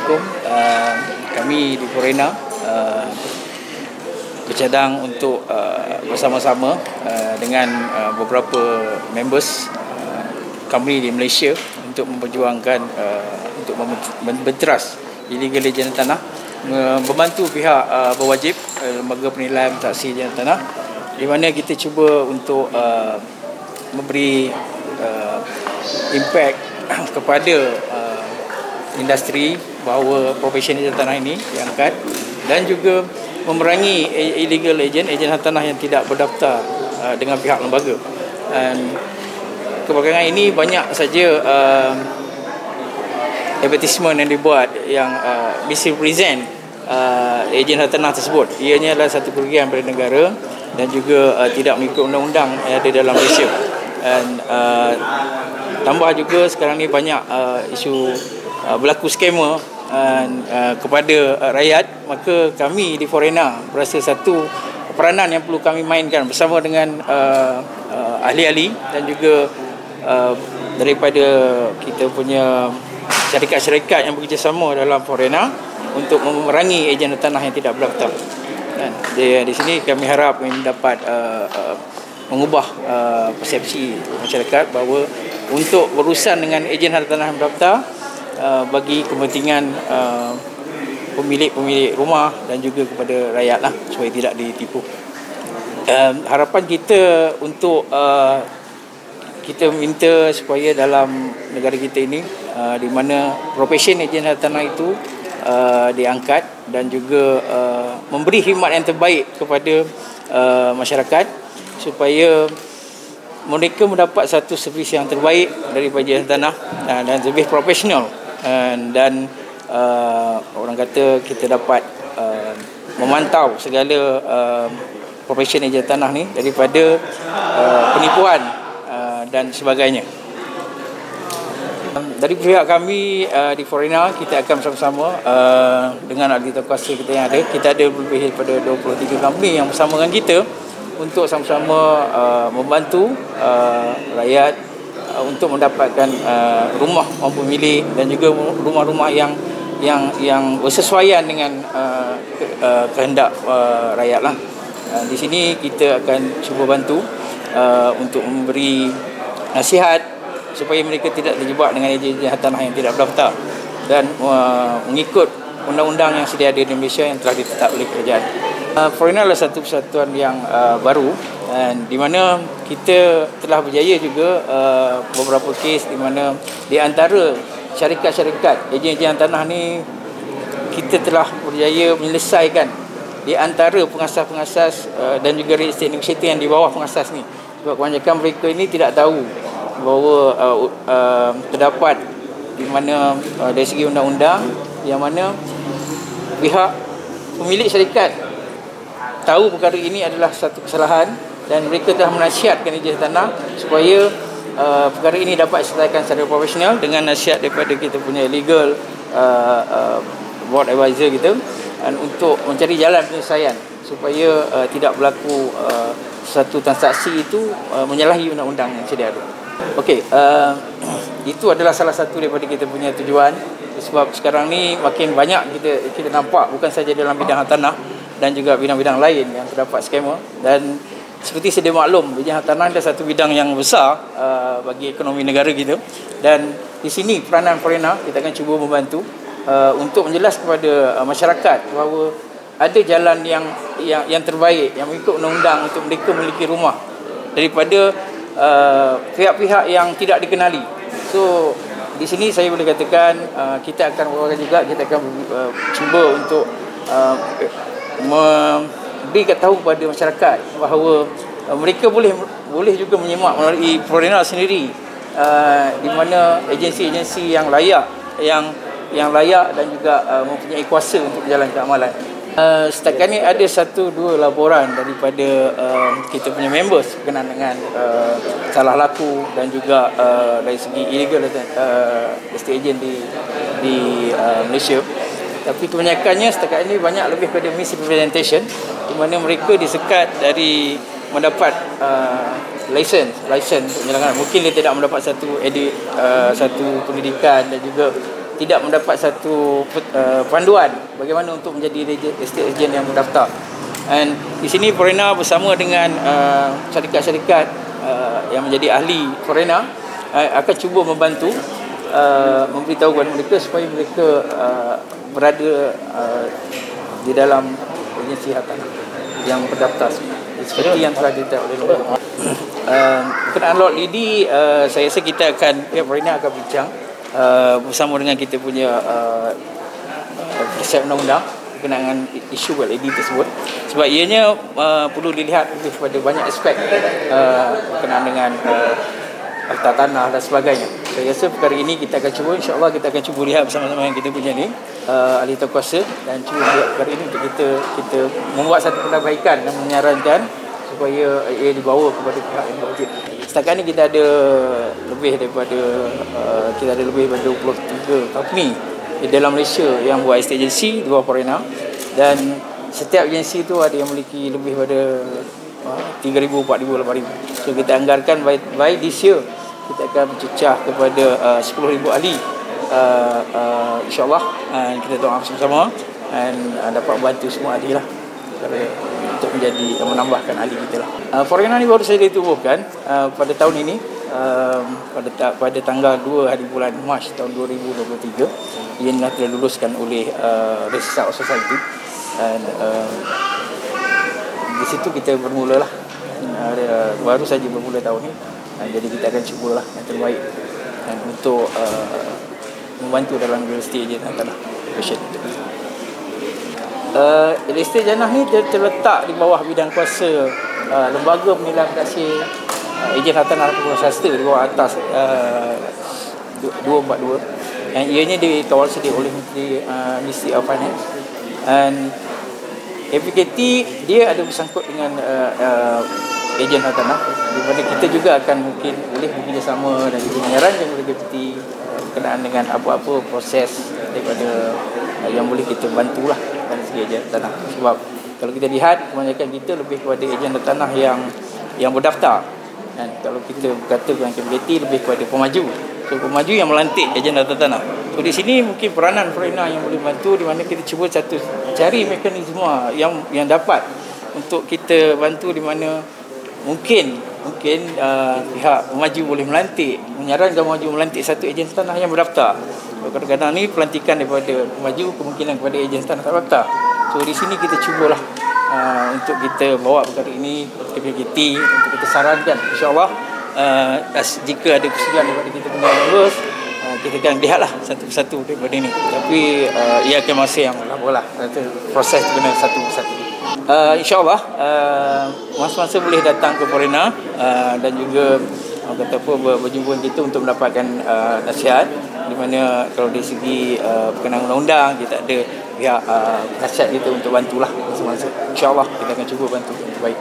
Assalamualaikum. Kami di Forena bercadang untuk bersama-sama dengan beberapa members kami di Malaysia untuk memperjuangkan untuk membenteras illegal ejen tanah, membantu pihak berwajib, lembaga penilaian taksi ejen tanah, di mana kita cuba untuk memberi impact kepada industri bahawa profesi ejen tanah ini diangkat dan juga memerangi illegal ejen tanah yang tidak berdaftar dengan pihak lembaga. Dan kebelakangan ini banyak saja advertisement yang dibuat yang misrepresent ejen tanah tersebut. Ianya adalah satu kerugian pada negara dan juga tidak mengikut undang-undang yang ada dalam Malaysia. Dan tambah juga sekarang ni banyak isu berlaku skamer kepada rakyat, maka kami di Forena berasa satu peranan yang perlu kami mainkan bersama dengan ahli-ahli dan juga daripada kita punya syarikat-syarikat yang bekerjasama dalam Forena untuk memerangi ejen tanah yang tidak berdaftar. Dan di sini kami harap mendapat mengubah persepsi masyarakat bahawa untuk berurusan dengan ejen tanah yang berdaftar bagi kepentingan pemilik rumah dan juga kepada rakyat lah, supaya tidak ditipu. Harapan kita untuk kita minta supaya dalam negara kita ini di mana profesi ejen tanah itu diangkat dan juga memberi khidmat yang terbaik kepada masyarakat supaya mereka mendapat satu servis yang terbaik daripada ejen tanah dan lebih profesional. Dan orang kata kita dapat memantau segala profesi ejen tanah ni daripada penipuan dan sebagainya. Dari pihak kami di Forena, kita akan bersama-sama dengan ahli kuasa kita yang ada. Kita ada lebih daripada 23 company yang bersama dengan kita untuk sama-sama membantu rakyat untuk mendapatkan rumah mampu milik dan juga rumah-rumah yang bersesuaian dengan kehendak rakyat lah. Di sini kita akan cuba bantu untuk memberi nasihat supaya mereka tidak terjebak dengan ejen tanah yang tidak berdaftar dan mengikut undang-undang yang sedia ada di Malaysia yang telah ditetap oleh kerajaan. Forena adalah satu persatuan yang baru dan di mana kita telah berjaya juga beberapa kes di mana di antara syarikat-syarikat ejen tanah ni kita telah berjaya menyelesaikan di antara pengasas-pengasas dan juga real estate negotiator yang di bawah pengasas ni, sebab kebanyakan mereka ini tidak tahu bahawa terdapat di mana dari segi undang-undang yang mana pihak pemilik syarikat tahu perkara ini adalah satu kesalahan dan mereka telah menasihatkan ejen tanah supaya perkara ini dapat diselesaikan secara profesional dengan nasihat daripada kita punya legal board advisor kita, dan untuk mencari jalan penyelesaian supaya tidak berlaku satu transaksi itu menyalahi undang-undang yang sedia ada. Okey, itu adalah salah satu daripada kita punya tujuan, sebab sekarang ni makin banyak kita nampak bukan saja dalam bidang tanah dan juga bidang-bidang lain yang terdapat skamer. Dan seperti sedia maklum, bidang tanah adalah satu bidang yang besar bagi ekonomi negara kita, dan di sini peranan Forena kita akan cuba membantu untuk menjelas kepada masyarakat bahawa ada jalan yang terbaik yang mengikut undang-undang untuk mereka memiliki rumah daripada pihak-pihap yang tidak dikenali. So di sini saya boleh katakan kita akan juga kita akan cuba untuk memberi tahu kepada masyarakat bahawa mereka boleh juga menyemak melalui Forena sendiri di mana agensi-agensi yang layak dan juga mempunyai kuasa untuk menjalankan amalan. Setakat ni ada 1-2 laporan daripada kita punya members berkenaan dengan salah laku dan juga dari segi illegal estate agent di Malaysia. Tapi kebanyakannya setakat ini banyak lebih pada misrepresentation, di mana mereka disekat dari mendapat license untuk menjalankan. Mungkin dia tidak mendapat satu pendidikan dan juga tidak mendapat satu panduan bagaimana untuk menjadi estate agent yang berdaftar. Dan di sini Forena bersama dengan syarikat-syarikat yang menjadi ahli Forena akan cuba membantu memberitahu kepada mereka supaya mereka berada di dalam agensi hartanah yang berdaftar seperti yang telah ditetapkan oleh lembaga. Berkenaan lot lidi, saya rasa kita akan, pihak Forena akan bincang bersama dengan kita punya penasihat undang-undang berkenaan dengan isu LED tersebut, sebab ianya perlu dilihat lebih kepada banyak aspek berkenaan dengan harta tanah dan sebagainya. Saya rasa perkara ini kita akan cuba, insya-Allah kita akan cuba lihat bersama-sama yang kita punya ni ahli kuasa, dan cuba lihat perkara ini untuk kita membuat satu penambahkan dan menyarankan supaya ia dibawa kepada pihak yang berwajib. Setakat ni kita ada lebih daripada 23 company di dalam Malaysia yang buat estate agency di bawah Forena, dan setiap agensi tu ada yang memiliki lebih pada 3,000, 4,000, 8,000. So kita anggarkan by this year kita akan mencecah kepada 10,000 ahli, insya-Allah. Kita doa bersama-sama dan dapat bantu semua ahli lah untuk menjadi menambahkan ahli kita lah. Forena ni baru saja ditubuhkan pada tahun ini, pada tanggal 2 hari bulan Mac tahun 2023. Ia telah diluluskan oleh Register of Society, dan di situ kita bermula lah. Baru saja bermula tahun ni, jadi kita akan cubalah yang terbaik dan untuk membantu dalam real estate agent tanah passion. Real estate janah ni terletak di bawah bidang kuasa Lembaga Penilaian Taksir Ejen Hartanah Perkhidmatan Swasta di bawah atas 242, yang ianya dikawal sedia oleh Ministry of Finance. Dan FPKT dia ada bersangkut dengan ejen hartanah, di mana kita juga akan mungkin boleh bekerjasama dan juga menyarankan kepada FPKT berkenaan dengan apa-apa proses daripada yang boleh kita bantulah dari segi ejen hartanah. Sebab kalau kita lihat kebanyakan kita lebih kepada ejen hartanah yang berdaftar, dan kalau kita berkata dengan FPKT lebih kepada pemaju. So pemaju yang melantik ejen hartanah. So di sini mungkin peranan Forena yang boleh bantu, di mana kita cuba cari mekanisme yang dapat untuk kita bantu, di mana mungkin pihak pemaju boleh melantik, menyarankan pemaju melantik satu ejen tanah yang berdaftar. Kadang-kadang ni pelantikan daripada pemaju kemungkinan kepada ejen tanah tak berdaftar. So di sini kita cubalah untuk kita bawa perkara ini ke PKT untuk kita sarankan, insya-Allah jika ada kesulitan daripada kita punya members, kita akan lihatlah satu persatu daripada ini. Tapi ia akan masa yang lama lah, proses kena satu persatu. InsyaAllah masa-masa boleh datang ke Forena dan juga kata apa berjumpa kita untuk mendapatkan nasihat, di mana kalau dari segi berkenaan undang-undang kita ada pihak nasihat kita untuk bantulah masa-masa. InsyaAllah kita akan cuba bantu yang terbaik.